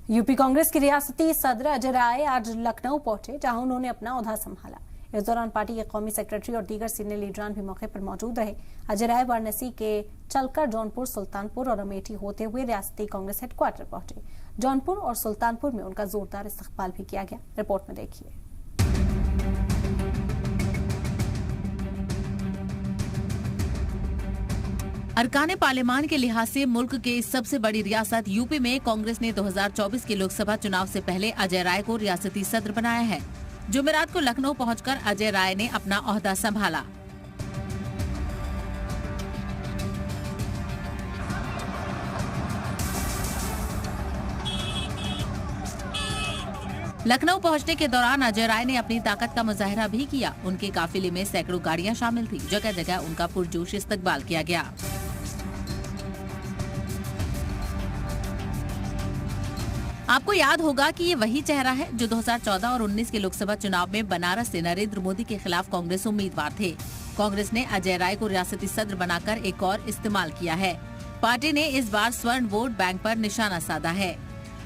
UP Congress के रियासती सदर अजय राय आज लखनऊ पहुंचे, जहां उन्होंने अपना ओहदा संभाला। इस दौरान पार्टी के कौमी सेक्रेटरी और दीगर सीनियर लीडरान भी मौके पर मौजूद रहे। अजय राय वाराणसी के चलकर जौनपुर, सुल्तानपुर और अमेठी होते हुए रियासती कांग्रेस हेडक्वार्टर पहुंचे। जौनपुर और सुल्तानपुर में उनका जोरदार इस्तकबाल भी किया गया। रिपोर्ट में देखिए। अरकाने पार्लियामान के लिहाज से मुल्क के सबसे बड़ी रियासत यूपी में कांग्रेस ने 2024 के लोकसभा चुनाव से पहले अजय राय को रियासती सदर बनाया है। जुमेरात को लखनऊ पहुंचकर अजय राय ने अपना ओहदा संभाला। लखनऊ पहुंचने के दौरान अजय राय ने अपनी ताकत का मुजाहिरा भी किया। उनके काफिले में सैकड़ों गाड़ियां शामिल थी। जगह जगह उनका पुरजोश इस्तकबाल किया गया। आपको याद होगा कि ये वही चेहरा है जो 2014 और 19 के लोकसभा चुनाव में बनारस से नरेंद्र मोदी के खिलाफ कांग्रेस उम्मीदवार थे। कांग्रेस ने अजय राय को रियासती सदर बनाकर एक और इस्तेमाल किया है। पार्टी ने इस बार स्वर्ण वोट बैंक पर निशाना साधा है।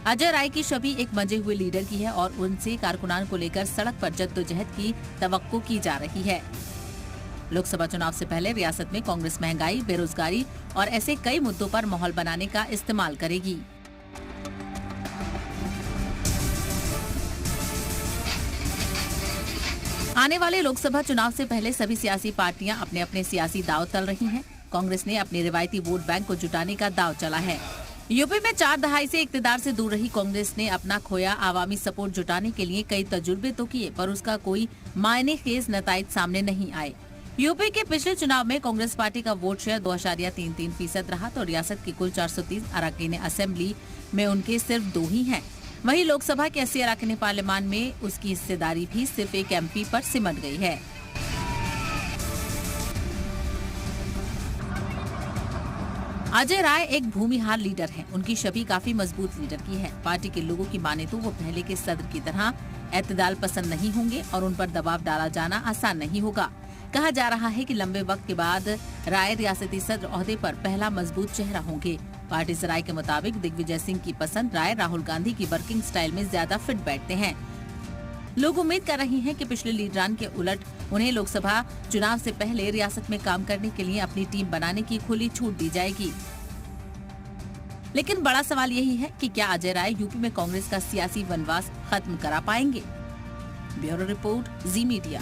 अजय राय की छवि एक मंजे हुए लीडर की है और उनसे कारकुनान को लेकर सड़क पर जद्दोजहद की तवक्को की जा रही है। लोकसभा चुनाव से पहले रियासत में कांग्रेस महंगाई, बेरोजगारी और ऐसे कई मुद्दों पर माहौल बनाने का इस्तेमाल करेगी। आने वाले लोकसभा चुनाव से पहले सभी सियासी पार्टियां अपने अपने सियासी दांव तल रही हैं। कांग्रेस ने अपने रिवायती वोट बैंक को जुटाने का दांव चला है। यूपी में 4 दहाई से इक्तदार से दूर रही कांग्रेस ने अपना खोया आवामी सपोर्ट जुटाने के लिए कई तजुर्बे तो किए, पर उसका कोई मायने खेज नताइज सामने नहीं आए। यूपी के पिछले चुनाव में कांग्रेस पार्टी का वोट शेयर 2.33% रहा, तो रियासत की कुल 430 अरकान असेंबली में उनके सिर्फ 2 ही हैं। वहीं लोकसभा के 80 अरकान पार्लियामान में उसकी हिस्सेदारी भी सिर्फ एक एमपी पर सिमट गई है। अजय राय एक भूमिहार लीडर हैं। उनकी छवि काफी मजबूत लीडर की है। पार्टी के लोगों की माने तो वो पहले के सदर की तरह एतदाल पसंद नहीं होंगे और उन पर दबाव डाला जाना आसान नहीं होगा। कहा जा रहा है कि लंबे वक्त के बाद राय रियासती सदर ओहदे पर पहला मजबूत चेहरा होंगे। पार्टी सराय के मुताबिक दिग्विजय सिंह की पसंद राय राहुल गांधी की वर्किंग स्टाइल में ज्यादा फिट बैठते हैं। लोग उम्मीद कर रहे हैं कि पिछले लीडरान के उलट उन्हें लोकसभा चुनाव से पहले रियासत में काम करने के लिए अपनी टीम बनाने की खुली छूट दी जाएगी। लेकिन बड़ा सवाल यही है कि क्या अजय राय यूपी में कांग्रेस का सियासी वनवास खत्म करा पाएंगे? ब्यूरो रिपोर्ट, जी मीडिया।